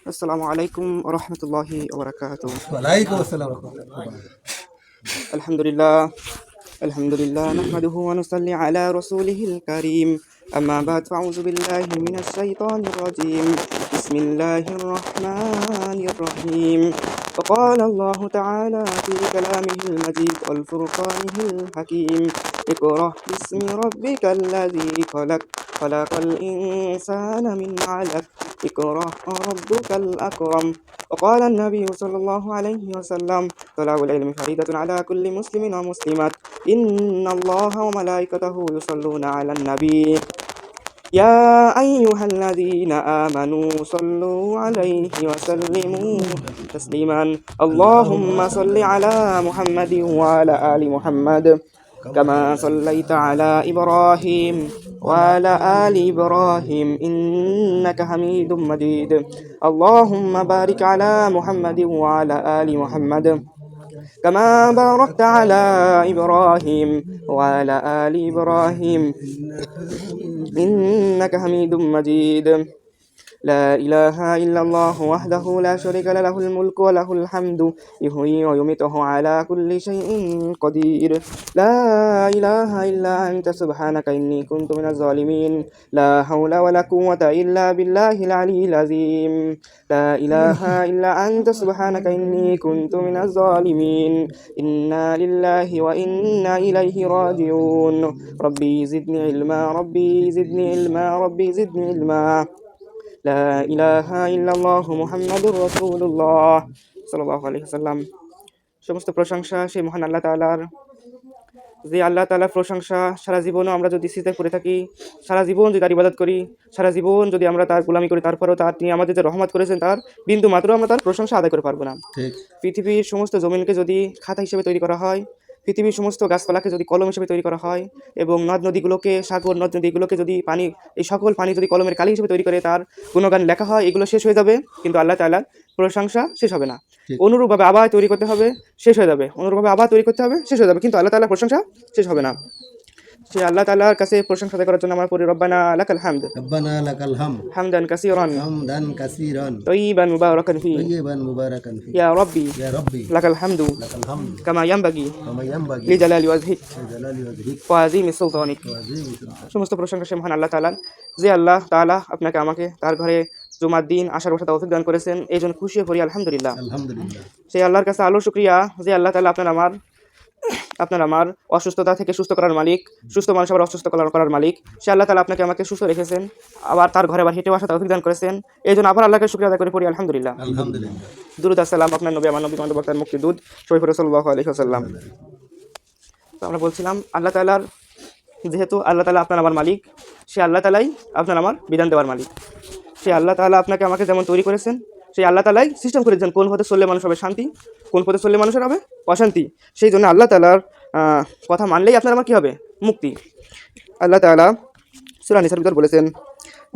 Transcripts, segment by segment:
السلام عليكم ورحمة الله وبركاته. وعليكم السلام ورحمة الله وبركاته. الحمد لله نحمده ونصلي على رسوله الكريم. أما بعد فأعوذ بالله من الشيطان الرجيم. بسم الله الرحمن الرحيم. وقال الله تعالى في كلامه المجيد والفرقانه الحكيم: اقرأ باسم ربك الذي خلق الإنسان من علق. اقرأ وربك الأكرم. وقال النبي صلى الله عليه وسلم: طلب العلم فريضة على كل مسلم ومسلمة. إن الله وملائكته يصلون على النبي يا أيها الذين آمنوا صلوا عليه وسلموا تسليما. اللهم صل على محمد وعلى آل محمد كما صليت على إبراهيم وعلى آل إبراهيم إنك حميد مجيد. اللهم بارك على محمد وعلى آل محمد كما باركت على إبراهيم وعلى آل إبراهيم إنك حميد مجيد. لا إله إلا الله وحده لا شريك له الملك وله الحمد يحيي ويميت على كل شيء قدير. لا إله إلا أنت سبحانك إني كنت من الظالمين. لا حول ولا قوة إلا بالله العلي العظيم. لا إله إلا أنت سبحانك إني كنت من الظالمين. إنا لله وإنا إليه راجعون. ربي زدني علما ربي زدني علما ربي زدني علما. لا إله إلا الله মুহাম্মাদুর রাসূলুল্লাহ সাল্লাল্লাহু আলাইহি ওয়াসাল্লাম। সমস্ত প্রশংসা সেই মহান আল্লাহ তাআলার, যে আল্লাহ তাআলার প্রশংসা সারা জীবনও আমরা যদি সিজদায় পড়ে থাকি, সারা জীবন যদি তার ইবাদত করি, সারা জীবন যদি আমরা তার গোলামি করি, তারপরেও তিনি আমাদের যে রহমত করেছেন তার বিন্দু মাত্র আমরা তার প্রশংসা আদায় করে পারবো না। পৃথিবীর সমস্ত জমিনকে যদি খাতা হিসেবে তৈরি করা হয়, পৃথিবীর সমস্ত গাছপালাকে যদি কলম হিসেবে তৈরি করা হয়, এবং নদ নদীগুলোকে, সাগর নদ নদীগুলোকে যদি পানি, এই সকল পানি যদি কলমের কালি হিসেবে তৈরি করে তার গুণগান লেখা হয়, এগুলো শেষ হয়ে যাবে, কিন্তু আল্লাহ তাআলার প্রশংসা শেষ হবে না। অনুরূপভাবে আবার তৈরি করতে হবে, শেষ হয়ে যাবে, অনুরূপভাবে আবার তৈরি করতে হবে, শেষ হয়ে যাবে, কিন্তু আল্লাহ তাআলার প্রশংসা শেষ হবে না। সে আল্লাহ তাআলার কাছে প্রশংসা আদায় করার জন্য আমরা পড়ি রব্বানা লাকাল হামদ, ربنا لك الحمد হামদান কাসীরান حمدا كثيرا তাইয়িবান মুবারাকান ফি طيبا مباركا فيه ইয়া রাব্বি يا ربي লাকাল হামদু لك الحمد কামা ইয়ানবাগি كما ينبغي লিজালালি ওয়াজহিক لجلال وجهك ওয়া আযীমি সুলতানিক। وعظيم سلطانك. সমস্ত প্রশংসা সে মহান আল্লাহ তাআলার, যে আল্লাহ তাআলা আপনাকে আমাকে তার ঘরে জুমার দিন আসার বসা তৌফিক দান করেছেন, এই জন্য খুশি হয়ে পড়ি আলহামদুলিল্লাহ। الحمد لله. সেই আল্লাহর কাছে আলো শুকরিয়া, যে আল্লাহ তাআলা আপনার আমার অসুস্থতা থেকে সুস্থ করার মালিক, সুস্থ মানুষ আবার অসুস্থ করার মালিক। সে আল্লাহ তাআলা আপনাকে আমাকে সুস্থ রেখেছেন, আবার তার ঘরে আবার হেঁটে আসা তৌফিক দান করেছেন, এই জন্য আবার আল্লাহকে শুকরিয়া আদায় করে পড়ি আলহামদুলিল্লাহ। الحمد لله. দুরূদ আসসালাম আপনার নবী, আমার নবী, আমাদের বক্তার মুক্তি দুধ শরীফ সাল্লাল্লাহু আলাইহি ওয়াসাল্লাম। তো আমরা বলছিলাম আল্লাহ তাআলার, যেহেতু আল্লাহ তাআলা আপনার আমার মালিক, সে আল্লাহ তাআলাই আপনার আমার বিধান দেওয়ার মালিক। সে আল্লাহ তাআলা আপনাকে আমাকে যেমন তৈরি করেছেন, সেই আল্লাহ তাআলাই সিস্টেম করেছেন কোন পথে চললে মানুষ হবে শান্তি, কোন পথে চললে মানুষের হবে অশান্তি। সেই জন্য আল্লাহ তাআলার কথা মানলেই আপনার আমার কী হবে? মুক্তি। আল্লাহ তাআলা সূরা নিসার ভিতর বলেছেন,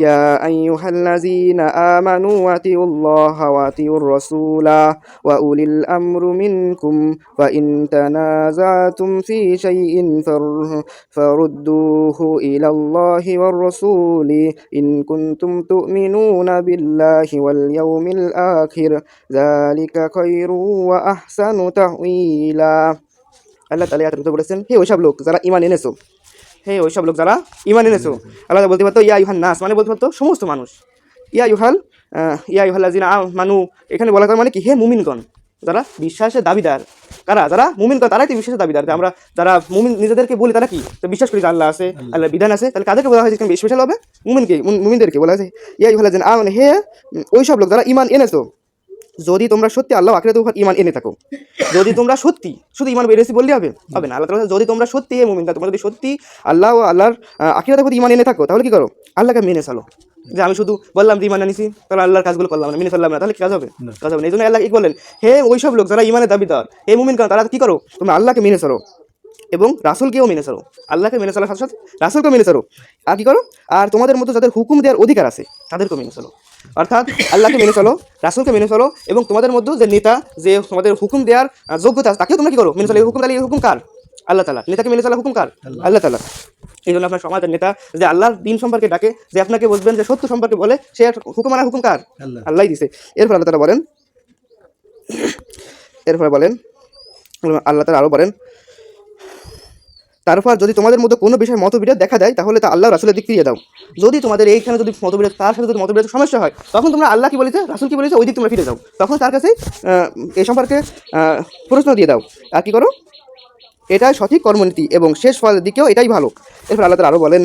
ইয়া আইয়ুহাল্লাযীনা আমানু আতিউল্লাহা ওয়া আতিউর রাসূলা ওয়া উলিল আমরি মিনকুম ওয়া ইন তানাযাতুম ফি শাইইন ফারুদ্দুহু ইলাল্লাহি ওয়ার রাসূলি ইন কুনতুম তু'মিনুনা বিল্লাহি ওয়াল ইয়াউমিল আখির যালিকা খায়রু ওয়া আহসানু তা'ওয়িলা। আল্লাহ তাআলা এর মধ্যে বলেছেন, হে ওইসব লোক যারা ঈমান এনেছো, হে ওইসব লোক যারা ঈমান এনেছো। আল্লাহ বলতে পারতো ইয়া আইয়ুহান নাস, মানে বলতে পারতো সমস্ত মানুষ। ইয়া আইয়ুহাল্লাযীনা আমানু, এখানে বলা তার মানে কি? হে মুমিনগণ, যারা বিশ্বাসের দাবিদার। কারা? যারা মুমিনগণ, তারাই তো বিশ্বাসের দাবিদার। আমরা যারা মুমিন নিজেদেরকে বলি, তারা কি? তো বিশ্বাস করি যে আল্লাহ আছে, আল্লাহর বিধান আছে, তাহলে কাদেরকে বলা হয়েছে স্পেশাল হবে? মুমিনদেরকে বলা হয়েছে ইয়া আইয়ুহাল্লাযীনা আমানু, হে ওইসব লোক যারা ঈমান এনেছো, যদি তোমরা সত্যি আল্লাহ আখিরাতের উপর ঈমান এনে থাকো। যদি তোমরা সত্যি, শুধু ঈমান বেরেছি বললে হবে না। আল্লাহ তাআলা যদি তোমরা সত্যি হে মুমিন, তোমরা যদি সত্যি আল্লাহ ও আল্লাহর আখিরাতের প্রতি ঈমান এনে থাকো, তাহলে কি করো? আল্লাহকে মেনে চলো। যে আমি শুধু বললাম যে ঈমান আনিছি, তাহলে আল্লাহর কাজগুলো করলাম না, মেনে ফেললাম না, তাহলে কি কাজ হবে? কাজ হবে না। এই জন্য আল্লাহ কি বললেন, হে ওইসব লোক যারা ঈমানের দাবিদার, হে মুমিনগণ, তারা কি করো? তোমরা আল্লাহকে মেনে চলো এবং রাসূলকেও মেনে চলো। আল্লাহকে মেনে চলার সাথে সাথে রাসূলকেও মেনে চলো। আর কি করো? আর তোমাদের মতো যাদের হুকুম দেওয়ার অধিকার আছে তাদেরকেও মেনে চলো। অর্থাৎ আল্লাহকে মেনে চলো, রাসূলকে মেনে চলো, এবং তোমাদের মধ্যে যে নেতা, যে তোমাদের হুকুম দেওয়ার যোগ্যতা, তাকেও তোমরা কি করো? মেনে চলো। এই হুকুম, তাহলে এই হুকুম কার? আল্লাহ তাআলা। নেতাকে মেনে চলা হুকুম কার? আল্লাহ তাআলা। এই জন্য আপনার সমাজের নেতা যে আল্লাহর দিন সম্পর্কে ডাকে, যে আপনাকে বলবেন যে সত্য সম্পর্কে বলে, সে হুকুম মানা হুকুম কার? আল্লাহ। আল্লাহই দিছে। এরপর আল্লাহ তাআলা বলেন, এরপরে বলেন আল্লাহ তাআলা আরো বলেন, তারপর যদি তোমাদের মধ্যে কোনো বিষয়ে মতবিরোধ দেখা দেয় তাহলে তা আল্লাহ রাসূলের দিক ফিরিয়ে দাও। যদি তোমাদের এইখানে যদি মতবিরোধ, তার সাথে যদি মতবিরোধ সমস্যা হয়, তখন তোমরা আল্লাহ কি বলেছে, রাসূল কি বলেছে, ওই দিক তোমরা ফিরে যাও। তখন তার কাছে এই সম্পর্কে প্রশ্ন দিয়ে দাও। আর কি করো? এটাই সঠিক কর্মনীতি এবং শেষ ফলের দিকেও এটাই ভালো। এরপর আল্লাহ তাআলা আরো বলেন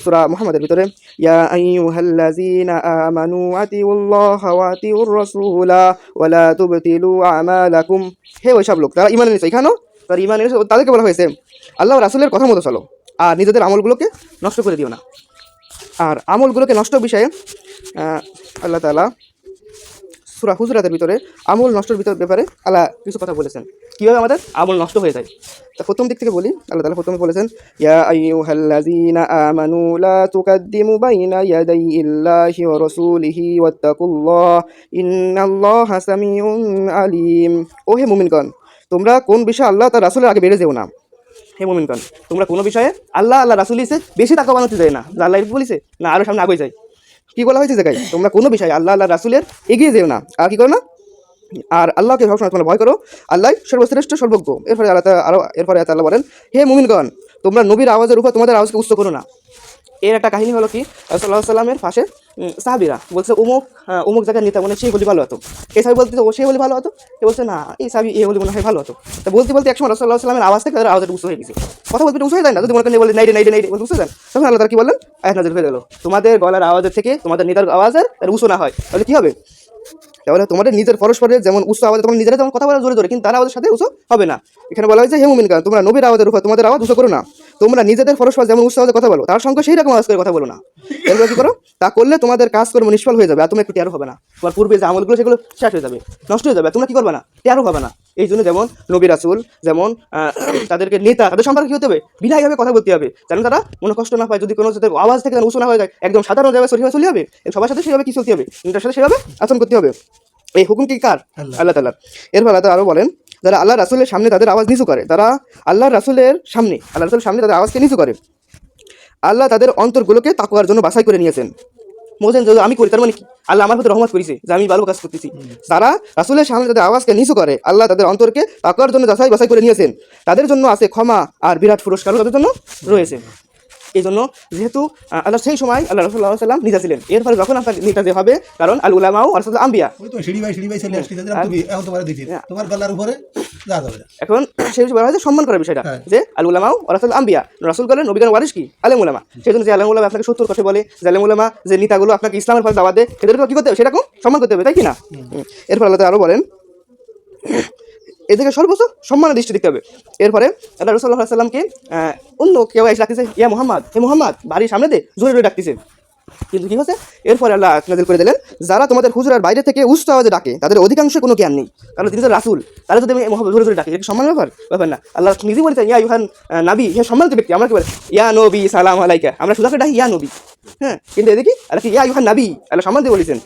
সূরা মুহাম্মাদের ভিতরে, ইয়া আইয়ুহাল্লাযীনা আমানু আতিউল্লাহা ওয়া আতিউর রাসূলা ওয়া লা তুবতিলু আমালাকুম। হে ওই সব লোক তারা ঈমান এনেছে, এখানেও তারা ঈমান এনেছে, তাদেরকে বলা হয়েছে আল্লাহ ও রাসূলের কথা মতো চলো আর নিজেদের আমলগুলোকে নষ্ট করে দিও না। আর আমলগুলোকে নষ্ট বিষয়ে আল্লাহ তাআলা সূরা হুজুরাতের ভিতরে আমল নষ্টর ব্যাপারে আল্লাহ কিছু কথা বলেছেন, কীভাবে আমাদের আমল নষ্ট হয়ে যায়। তা প্রথম দিক থেকে বলি, আল্লাহ তাআলা প্রথমে বলেছেন, ইয়া আইয়ুহাল্লাযীনা আমানু লা তুকাদ্দিমু বাইনা ইয়াদাই ইল্লাহি ওয়া রাসূলিহি ওয়াত্তাকুল্লাহ ইন্নাল্লাহা সামিউন আলিম। ও হে মুমিনগণ, তোমরা কোন বিষয়ে আল্লাহ তার রাসূলের আগে বেড়ে যেও না। হে মুমিনগণ, তোমরা কোনো বিষয়ে আল্লাহ রাসূল ইসে বেশি তাকওয়া বানাতে যায় না, যে আল্লাহ বলিছে না আরও সামনে আগে যায়। কি বলা হয়েছে জায়গায়, তোমরা কোনো বিষয়ে আল্লাহ রাসূলের এগিয়ে যেও না। আর কি করো না? আর আল্লাহকে সবসময় তোমরা ভয় করো, আল্লাহ সর্বশ্রেষ্ঠ সর্বজ্ঞ। এরপরে এরপরে আল্লাহ বলেন, হে মুমিনগণ, তোমরা নবীর আওয়াজের উপর তোমাদের আওয়াজকে উচ্চ করো না। এর একটা কাহিনী হলো কি, রাসূলুল্লাহ সাল্লামের পাশে সাহাবীরা বলছে অমুক জায়গায় নেতা মনে সেই বলি ভালো হতো। এই সাহাবী বলতে ও সেই বলি ভালো হতো, এ বলছে না এই সাহাবী এই বলি মনে হয় ভালো হতো। তা বলতে বলতে একসময় রাসূলুল্লাহ সাল্লামের আওয়াজ থেকে তাদের আওয়াজটা উচ্চ হয়ে গেছে। কথা বলতে উচ্চ হয়ে যায় না, যদি মনে করেন বলে নাইডে নাইডে নাইডে বলতে উচ্চ যায়, তখন আল্লাহ তাআলা কি বললেন, আয়াত নাযিল হয়ে গেল, তোমাদের গলার আওয়াজের থেকে তোমাদের নেতার আওয়াজের উচ্চ না হয়, তাহলে কি হবে? তাহলে তোমাদের নিজের পরস্পরের যেমন উচ্চ আওয়াজে তোমরা নিজেরা যেমন কথা বলা জোরে জোরে, কিন্তু তার আওয়াজের সাথে উচ্চ হবে না। এখানে বলা হয়েছে, হে মুমিনগণ, তোমরা নবীর আওয়াজের উপর তোমাদের আওয়াজ উচ্চ করো না। তোমরা নিজেদের পরস্পর যেমন উচ্চ আওয়াজে কথা বলো, তার সঙ্গে সেই রকম আওয়াজ করে কথা বলো না। এরপর কি করো? তা করলে তোমাদের কাজকর্ম নিষ্ফল হয়ে যাবে আর তোমরা একটু টেরও হবে না। তোমার পূর্বে যে আমলগুলো সেগুলো শেষ হয়ে যাবে, নষ্ট হয়ে যাবে, তোমরা কি করবে না, টেরও হবে না। এই জন্য যেমন নবী রাসূল যেমন তাদেরকে নেতা, তাদের সম্পর্কে কি হতে হবে, বিনয়ীভাবে কথা বলতে হবে, যেন তারা মনে কষ্ট না পায়। যদি কোনো আওয়াজ থেকে উচ্চ না হয়ে যায়, একদম সাধারণ জায়গায় সরিয়ে চলে হবে, সবার সাথে সেভাবে কি চলতে হবে, নেতার সাথে সেভাবে আচরণ করতে হবে। এই হুকুম কি কার? আল্লাহ তাআলার। এরপর আল্লাহ আরো বলেন, যারা আল্লাহ রাসূলের সামনে তাদের আওয়াজ নিচু করে, তারা আল্লাহ রাসূলের সামনে তাদের আওয়াজকে নিচু করে, আল্লাহ তাদের অন্তরগুলোকে তাকওয়ার জন্য বাছাই করে নিয়েছেন। বলছেন যদি আমি করি তার মানে কি, আল্লাহ আমার প্রতি রহমত করেছে যে আমি ভালো কাজ করতেছি। তারা রাসূলের সামনে তাদের আওয়াজকে নিচু করে, আল্লাহ তাদের অন্তরকে তাকওয়ার জন্য বাছাই করে নিয়েছেন। তাদের জন্য আছে ক্ষমা আর বিরাট পুরস্কারও তাদের জন্য রয়েছে। এই জন্য যেহেতু আল্লাহ সেই সময় আল্লাহ রাসূলুল্লাহ সাল্লাল্লাহু আলাইহি ওয়াসাল্লাম নিজে ছিলেন, এর ফলে যখন আপনার নেতা যে হবে, কারণ আল উলামা ওয়ারাসাতুল আম্বিয়া, ওই তো সিঁড়ি বাই চলে আসছে, তুমি এখন তোমার দেখি তোমার গলার উপরে যা যাবে না। এখন সেই বলা হয়েছে সম্মান করার বিষয়টা, যে আল উলামা ওয়ারাসাতুল আম্বিয়া, রাসূল বলেন নবীগণ ওয়ারিস কি আলেম উলামা। সেই জন্য যে আলেম উলামা আপনাকে 70 কথা বলে, যে আলেম উলামা যে নেতাগুলো আপনাকে ইসলামের পথে দাওয়াত দেয়, এদেরকে কি করতে হবে, সেরকম সম্মান করতে হবে, তাই কি না? এরপর আল্লাহ আরো বলেন, এদেরকে সর্বোচ্চ সম্মানের দৃষ্টি দিতে হবে। এরপরে আল্লাহ রাসূলুল্লাহ সাল্লাল্লাহু আলাইহি ওয়াসাল্লামকে অন্য কেউ এসে ডাকতেছে, ইয়া মুহাম্মদ, হে মুহাম্মদ, বাড়ির সামনে দে জোরে জোরে ডাকতেছে। কিন্তু কি হচ্ছে, এরপরে আল্লাহ নাযিল করে দিলেন, যারা তোমাদের হুজুরের বাইরে থেকে উচ্চ আওয়াজে ডাকে তাদের অধিকাংশ কোনো জ্ঞান নেই, কারণ তিনি তো রাসূল, তারা যদি মুহাম্মদ জোরে জোরে ডাকে, এটা সম্মানের ব্যাপার না। আল্লাহ নিজেই বলেছেন, ইয়া আইয়ুহান নবী, হে সম্মানিত ব্যক্তি, আমরা কি বলি ইয়া নবী সালাম আলাইকা, আমরা শুধু ডাকি ইয়া নবী, হ্যাঁ, কিন্তু এদিকে আল্লাহ কি ইয়া আইয়ুহান নবী, আল্লাহ সম্মান দিয়ে বলেছেন,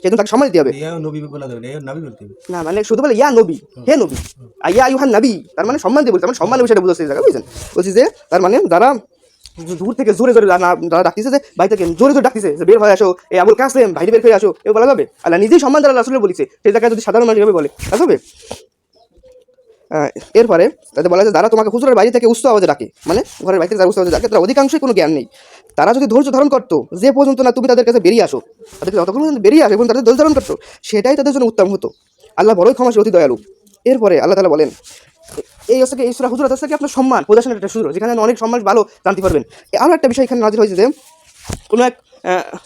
সেজন্য তাকে সম্মান দিতে হবে। ইয়া নবী বলা যাবে না, ইয়া নবী বলতে হবে না, মানে শুধু বলে ইয়া নবী, হে নবী, ইয়া আইয়ুহান নবী, তার মানে সম্মান দিয়ে বলছে, মানে সম্মানের বিষয়টা বুঝাচ্ছে এই জায়গা, বুঝছেন? বলছি যে তার মানে যারা দূর থেকে জোরে জোরে যারা ডাকতেছে, যে বাড়ি থেকে জোরে জোরে ডাকতেছে যে বের হয়ে আসো, এই আবুল কাসেম বাইরে বের হয়ে আসো, এ বলা যাবে? আল্লাহ নিজেই সম্মান দ্বারা রাসূলের বলেছে, সেই জায়গায় যদি সাধারণ মানুষ এভাবে বলে তা হবে? এরপরে তাদের বলা যায়, যারা তোমাকে হুজুরের বাড়ি থেকে উচ্চ আওয়াজে ডাকে, মানে ঘরের বাড়ি থেকে যারা উচ্চ আওয়াজে ডাকে, তারা অধিকাংশই কোনো জ্ঞান নেই। তারা যদি ধৈর্য ধারণ করতো যে পর্যন্ত না তুমি তাদের কাছে বেরিয়ে আসো, তাদেরকে যতক্ষণ বেরিয়ে আসে এবং তাদের ধৈর্য ধারণ করতো, সেটাই তাদের জন্য উত্তম হতো। আল্লাহ বড়ই ক্ষমাশীল, অতি দয়ালু। এরপরে আল্লাহ তাআলা বলেন, এই হচ্ছে এই সূরা হুজুরাত হচ্ছে কি আপনার সম্মান প্রদর্শনের একটা সূরা, যেখানে অনেক সম্মান ভালো জানতে পারবেন। আরও একটা বিষয় এখানে নাযিল হয়েছে যে কোনো এক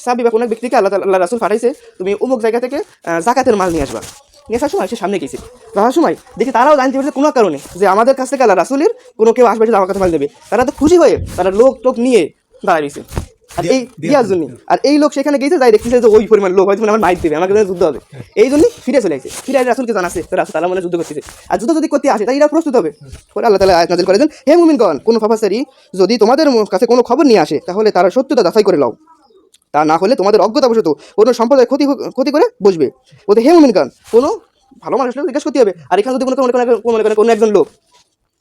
সাহাবী বা কোনো এক ব্যক্তিকে আল্লাহ রাসূল পাঠাইছে, তুমি অমুক জায়গা থেকে যাকাতের মাল নিয়ে আসবা। নিয়ে আসার সময় সে সামনে গেছে, যাওয়ার সময় দেখি তারাও জানতে পারছে কোনো কারণে যে আমাদের কাছ থেকে আল্লাহ রাসূলের কোনো কেউ আসবে আমার কাছে মাল দেবে, তারা তো খুশি হয়ে তারা লোক নিয়ে দাঁড়ায় রয়েছে। আর এই দিয়ার জন্য, আর এই লোক সেখানে গেছে, যাই দেখতেছে যে ওই পরিমাণ লোক হয়তো আমার মাইট দেবে, আমাকে যুদ্ধ হবে, এই জন্যই ফিরে চলে আসছে। ফিরে রাসূলকে জানাচ্ছে, রাসূল তাআলা মানে যুদ্ধ করতেছে, আর যুদ্ধ যদি করতে আসে তাই এরা প্রস্তুত হবে। পরে আল্লাহ তাআলা আয়াত নাযিল করে দেন, হে মুমিনগণ, কোন ফাফাসারি যদি তোমাদের কাছে কোনো খবর নিয়ে আসে, তাহলে তারা সত্যতা যাচাই করে নাও, তা না হলে তোমাদের অজ্ঞতাবশত কোনো সম্প্রদায় ক্ষতি করে বসবে। বলতে হে মুমিনগণ, কোনো ভালো মানুষ জিজ্ঞেস করতে হবে। আর এখানে যদি কোনো একজন লোক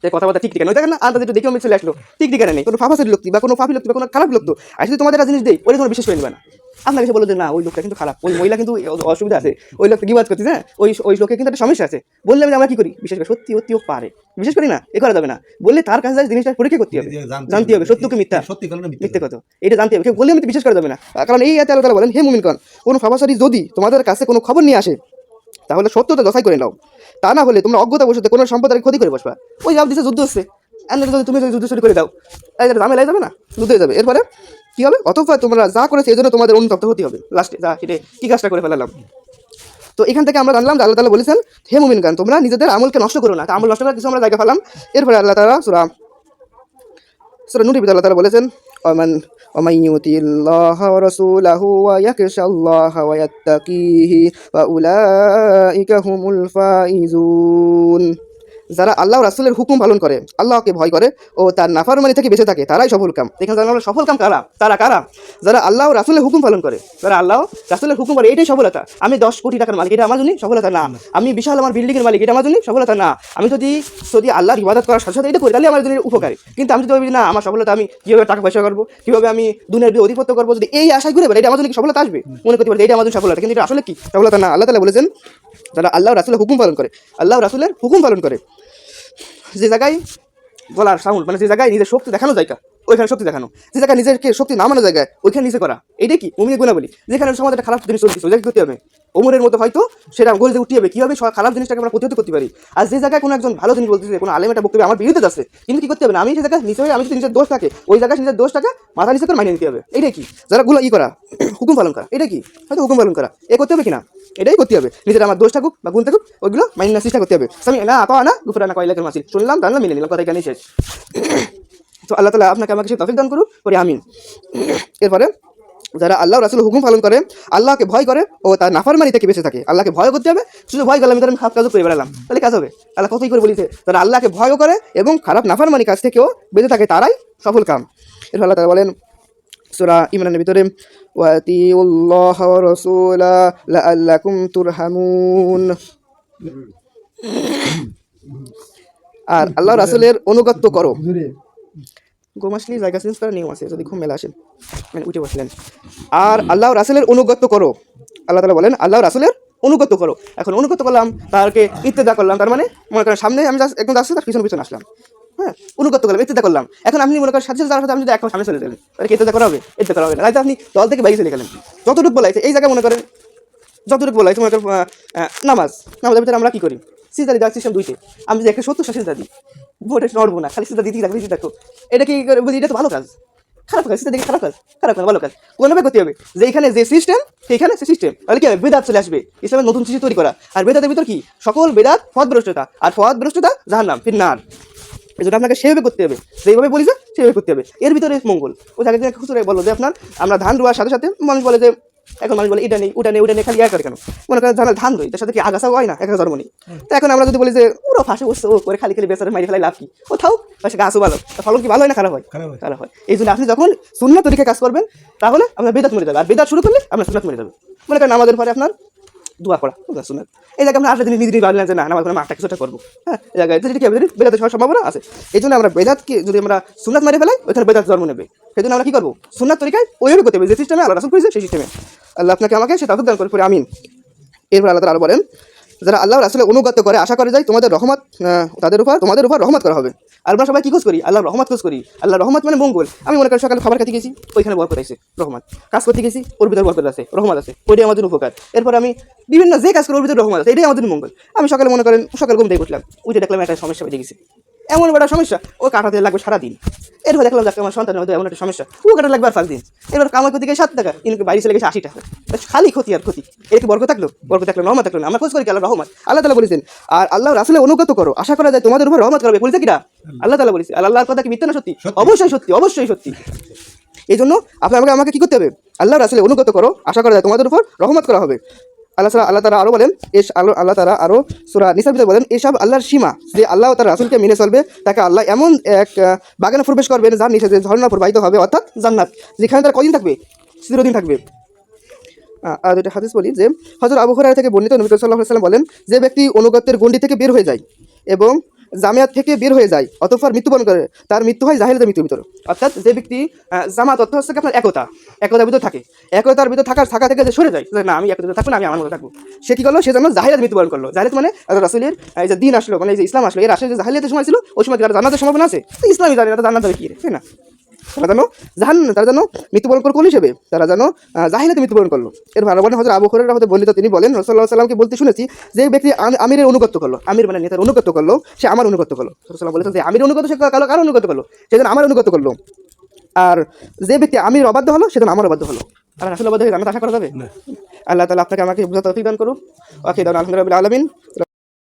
তাই কথাবার্তা ঠিক ঠিকানা দেখেন না, আন্দাজ একটু দেখে আমি চলে আসলো, ঠিক ঠিকানা নেই, কোনো ফাফাসের লোক বা কোনো ফাফি লোক বা কোনো খারাপ লোক, আর যদি তোমাদের একটা জিনিস দেয় ওই তোমরা বিশ্বাস করে নেবে না। আপনাকে এসে বলো যে না ওই লোকটা কিন্তু খারাপ, ওই মহিলা কিন্তু অসুবিধা আছে, ওই লোকটা গিবাজ করতেছে, হ্যাঁ ওই লোকের কিন্তু একটা সমস্যা আছে, বললে আমি আমরা কি করি বিশ্বাস করি, সত্যি সত্যিও পারে বিশেষ করি না, এ করা যাবে না, বললে তার কাছে জিনিসটা পরীক্ষা করতে হবে, জানতে হবে সত্যকে মিথ্যা, সত্যি কারণে মিথ্যে কথা এটা জানতে হবে, কেউ বললে আমি বিশ্বাস করা যাবে না। কারণ এই আয়াতে আল্লাহ তাআলা বলেন, হে মুমিনগণ, কোনো ফাফাসারি যদি তোমাদের কাছে কোনো খবর নিয়ে আসে তাহলে সত্যতা যাচাই করে নাও, তা না হলে তোমরা অজ্ঞতাবশত কোনো সম্পদের ক্ষতি করে বসবা। ওই জবাব দিচ্ছে যুদ্ধ হচ্ছে, যদি তুমি যুদ্ধ শুরু করে দাও তাই ঝামেলায় যাবে না, যুদ্ধ হয়ে যাবে। এরপরে কি হবে, অথবা তোমরা যা করেছে এই জন্য তোমাদের অনুতপ্ত হতে হবে, লাস্টে যা সেটা কি কাজটা করে ফেলালাম। তো এখান থেকে আমরা জানলাম যে আল্লাহ তাআলা বলেছেন, হে মুমিনগণ, তোমরা নিজেদের আমলকে নষ্ট করো না। তা আমল নষ্ট করার কিছু আমরা জায়গা পেলাম। এরপরে আল্লাহ তাআলা সূরা নূরের ভিতরে আল্লাহ তাআলা বলেছেন, ومن يطع الله ورسوله ويخشى الله ويتقيه فأولئك هم الفائزون। যারা আল্লাহ রাসূলের হুকুম পালন করে, আল্লাহকে ভয় করে ও তার নাফরমানি থেকে বেঁচে থাকে, তারাই সফল কাম। এখানে জানা সফল কাম কারা, তারা কারা, যারা আল্লাহ রাসূলের হুকুম পালন করে, যারা আল্লাহ রাসূলের হুকুম করে, এটাই সফলতা। আমি 10 কোটি টাকার মালিক, এটা আমার জন্য সফলতা না। আমি বিশাল আমার বিল্ডিংয়ের মালিক, এটা আমার জন্য সফলতা না। আমি যদি আল্লাহর ইবাদত করার সাথে সাথে এটা করি তাহলে আমার জন্য উপকারী। কিন্তু আমি যদি ভাবি না আমার সফলতা আমি কীভাবে টাকা পয়সা করবো, কীভাবে আমি দুনিয়ার অধিপত্য করবো, যদি এই আশায় ঘুরে বেড়াই, এটা আমার জন্য কি সফলতা আসবে? মনে করতে পারি এটা আমার জন্য সফলতা, কিন্তু এটা আসলে কি সফলতা না। আল্লাহ তাআলা বলেছেন, যারা আল্লাহ রাসূলের হুকুম পালন করে, আল্লাহ রাসূলের হুকুম পালন করে, যে জায়গায় গলার সাউন্ড মানে যে জায়গায় নিজের শক্তি দেখানো জায়গা ওইখানে শক্তি দেখানো, যে জায়গায় নিজেকে শক্তি নামানো জায়গায় ওইখানে নিচে করা, এইটাই কি মুমিনের গুণাবলী। যেখানে সমাজে একটা খারাপ জিনিস চলছে ওই জায়গায় করতে হবে, ওমরের মতো হয়তো সেটা গলিতে উঠতে হবে, কীভাবে খারাপ জিনিসটাকে আমরা প্রতিহত করতে পারি। আর যে জায়গায় কোনো একজন ভালো জিনিস বলতেছে, কোনো আলেম একটা বক্তব্য আমার বিরুদ্ধে যাচ্ছে, কিন্তু কি করতে হবে না, আমি সেই জায়গায় নিচে হয়ে আমি যদি নিজের দোষ থাকে ওই জায়গায় নিজের দোষটাকে মাথা নিচে করে মানিয়ে নিতে হবে। এটাই কি যারা গুলো করা হুকুম পালন করা, এটা কি হয়তো হুকুম পালন করা, এ করতে হবে কিনা এটাই করতে হবে। নিজের আমার দোষ থাকুক বা গুণ থাকুক ওইগুলো মাইনার চেষ্টা করতে হবে। আমি না আপা না গুফরানা কয়লাকের মাসি শুনলাম জানলাম মেনে নিলাম, কথা এখানেই শেষ। তো আল্লাহ তাআলা আপনাকে আমাকে সে তৌফিক দান করুক, করি আমিন। এরপরে যারা আল্লাহ রাসূলের হুকুম পালন করে, আল্লাহকে ভয় করে ও তার নাফরমানি থেকে বেঁচে থাকে। আল্লাহকে ভয় করতে হবে, শুধু ভয় করলাম আমি খারাপ কাজও করে বেড়ালাম তাহলে কাজ হবে? আল্লাহ কতই করে বলিছে, যারা আল্লাহকে ভয় করে এবং খারাপ নাফরমানি কাজ থেকেও বেঁচে থাকে তারাই সফল কাম। এরপর আল্লাহ তাআলা বলেন সূরা ইমরানের ভিতরে, ওয়াতিউল্লাহ ওয়া রাসূলা লাআল্লাকুম তুরহামুন। আর আল্লাহ রাসূলের অনুগত্য করো। ঘুম আসলে জায়গা চেঞ্জ করার নিয়ম আছে, যদি ঘুম মেলা আসেন মানে উঠে বসলেন। আর আল্লাহ রাসূলের অনুগত্য করো, আল্লাহ তাআলা বলেন আল্লাহ রাসূলের অনুগত্য করো। এখন অনুগত্য করলাম, তারকে ইত্তেদা করলাম, তার মানে মনে করেন সামনে আমি একদম যাচ্ছি, তার পিছনে পিছনে আসলাম, হ্যাঁ অনুগত্য করলাম, ইত্তেদা করলাম। এখন আপনি মনে করেন সাথে সাথে যাওয়ার সাথে আমি যদি এখন সামনে চলে যাবেন তাহলে কি ইত্তেদা করা হবে? ইত্তেদা করা হবে না। তাই আপনি দল থেকে বাইরে চলে গেলেন, যতটুকু বলাইছে এই জায়গায় মনে করেন যতটুকু বলাইছে মনে করেন নামাজের ভিতরে আমরা কি করি, সিজদারি দেওয়ার সিস্টেম দুইটে, আমি যদি 170 সিজদা দিই ভোটে নড়বো না, খালি সিজদা দিতেই থাকবো দিতেই থাকো, এটা কি বুঝি? এটা তো ভালো কাজ, খারাপ কাজ সিজদা দেখে খারাপ কাজ, খারাপ কাজ ভালো কাজ কোনোভাবে করতে হবে। যে এখানে যে সিস্টেম সেইখানে সে সিস্টেম, তাহলে কি হবে? বেদাত চলে আসবে, ইসলামের নতুন সৃষ্টি তৈরি করা। আর বেদাতের ভিতর কি সকল বেদাত পথভ্রষ্টতা, আর পথভ্রষ্টতা জাহান্নাম ফিন্নার। এই জন্য আপনাকে সেভাবে করতে হবে, যেভাবে বলি সেভাবে করতে হবে, এর ভিতরে মঙ্গল। ওই আগে দিন খুচরে বললো যে আপনার আমরা ধান রোয়ার সাথে সাথে মানুষ বলে যে এখন মানুষ বলে এটা নেই ওটা নেই ওটা নেই, খালি করে কেন মনে করেন ধান রই তার সাথে কি আগাছা হয় না, একটা জন্ম নেই। তো এখন আমরা যদি বলি যে ওরা ফাঁসে বসছে ও করে খালি খালি বেচারে মারি ফেলাই লাভ কি, ও থাও পাশে গাছও ভালো, ফলন কি ভালো হয় না খারাপ হয়? খারাপ হয়। এই জন্য আপনি যখন সুন্নাত তরিকায় কাজ করবেন তাহলে আপনার বেদাত মরে যাবে, আর বেদাত শুরু করলে আপনার সুন্নাত মরে যাবে। মনে করেন আমাদের পরে আপনার দোয়া পড়া সুন্নাত, এই জায়গায় আমরা 8 দিন নিজে ভাবলেন যে না নামাজ পড়ে মাঠটা কিছুটা করবো, হ্যাঁ এই জায়গায় কি হবে বেদাতের হওয়ার সম্ভাবনা আছে। এই জন্য আমরা বেদাতকে যদি আমরা সুন্নাত মেরে ফেলাই ওইখানে বেদাত জন্ম নেবে। সেই জন্য আমরা কি করবো, সুন্নাত তরিকায় ওইভাবে করতে হবে যে সিস্টেমে আল্লাহ রাসূল করেছে সেই সিস্টেমে। আল্লাহ আপনাকে আমাকে সেটা দান করে পড়ে আমিন। এরপর আল্লাহ তাআলা আরো বলেন, যারা আল্লাহ রাসূলের অনুগত করে আশা করে যায় তোমাদের রহমত তোমাদের উপর রহমত করা হবে। আর আমরা সবাই কি খোঁজ করি? আল্লাহর রহমত খোঁজ করি। আল্লাহর রহমত মানে মঙ্গল। আমি মনে করি সকালে খাবার খেতে গেছি ওইখানে বরকত আছে রহমত, কাজ করতে গেছি ওর ভিতরে বরকত আছে রহমত আছে, ওইটাই আমাদের উপকার। এরপর আমি বিভিন্ন যে কাজ করি ওর ভিতরে রহমত আছে, এটাই আমাদের মঙ্গল। আমি সকালে মনে করেন সকাল ঘুম থেকে উঠলাম, উঠে দেখলাম একটা সমস্যা বেঁধে গেছে, এমন বড় সমস্যা ও কাটাতে লাগবে সারাদিন। এরপর দেখলাম যে আমার সন্তানের মধ্যে এমন একটা সমস্যা ও কাটা লাগবে আর 5 দিন। এবার কামাই করতে গিয়ে 7 টাকা, কিন্তু বাইরে চলে গেছে 80 টাকা, খালি ক্ষতি আর ক্ষতি। এর কি বরকত থাকলো? বরকত থাকলো রহমত থাকলো না। আমরা খোঁজ করি কি আল্লাহ রহমত। আল্লাহ তাআলা বলেছেন আর আল্লাহ রাসূলের অনুগত করো আশা করা যায় তোমাদের উপর রহমত করবে, বলেছে কিনা? আল্লাহ তাআলা বলেছে। আর আল্লাহর কথা কি মিথ্যা না সত্যি? অবশ্যই সত্যি, অবশ্যই সত্যি। এই জন্য আমাকে কি করতে হবে? আল্লাহ রাসূলের অনুগত করো আশা করা যায় তোমাদের উপর রহমত করা হবে। আল্লাহ তাআলা আরো বলেন, আল্লাহ তাআলা আরো সূরা নিসার ভিতরে বলেন, এসব আল্লাহর সীমা, যে আল্লাহ তার রাসূলকে মেনে চলবে তাকে আল্লাহ এমন এক বাগানে প্রবেশ করবেন যার নিচে যে ঝর্ণা প্রবাহিত হবে, অর্থাৎ জান্নাত, যেখানে তারা কয়দিন থাকবে? চিরদিন থাকবে। আর একটা হাদিস বলি যে হযরত আবু হুরায়রা থেকে বর্ণিত, নবী সাল্লাল্লাহু আলাইহি ওয়াসাল্লাম বলেন, যে ব্যক্তি অনুগত্যের গণ্ডি থেকে বের হয়ে যায় এবং জামিয়াত থেকে বের হয়ে যায় অতঃপর মৃত্যুবরণ করে, তার মৃত্যু হয় জাহিলিয়াতের মৃত্যুর ভিতর। অর্থাৎ যে ব্যক্তি জামাত অর্থ হচ্ছে কি আপনার একতার ভিতর থাকে, একতার ভিতর থাকা থেকে যে সরে যায়, যে না আমি একতার ভিতর থাকবো না, আমি আমার মতো থাকবো, সে কি করলো, সে যেন জাহিলিয়াত মৃত্যুবরণ করলো। জাহিলিয়াত মানে রাসূলের এই যে দিন আসলো, মানে এই যে ইসলাম আসলো, এর আসলে যে জাহিলিয়াতের সময় ছিল ওই সময় যারা জান্নাতের সম্ভাবনা আছে, তো ইসলামই জানে না, জান্নাত হবে কি রে, তাই না? তারা যেন মৃত্যুবরণ করলো কোন হিসেবে, তারা যেন জাহিলিয়াতে মৃত্যুবরণ করলো। এর ভালো বলেন হযরত আবু হুরায়রা হতে বর্ণিত, তিনি বলেন রাসূলুল্লাহ সাল্লাল্লাহু আলাইহি ওয়াসাল্লামকে বলতে শুনেছি, যে ব্যক্তি আমিরের অনুগত্য করলো, আমির মানে নেতার অনুগত্য করলো, সে আমার অনুগত্য করলো। রাসূলুল্লাহ বলেছেন যে আমিরের অনুগত্য সে কার অনুগত্য করলো, সে যেন আমার অনুগত্য করলো। আর যে ব্যক্তি আমির অবাধ্য হলো, সে যেন আমার অবাধ্য হলো। আর রাসূল অবাধ্য হয়ে জান্নাত আশা করা যাবে? আল্লাহ তাআলা আপনাকে আমাকে বুঝাতে তৌফিক দান করুন। ওয়া আখিরু দাওয়ানা আলহামদুলিল্লাহি রাব্বিল আলামিন।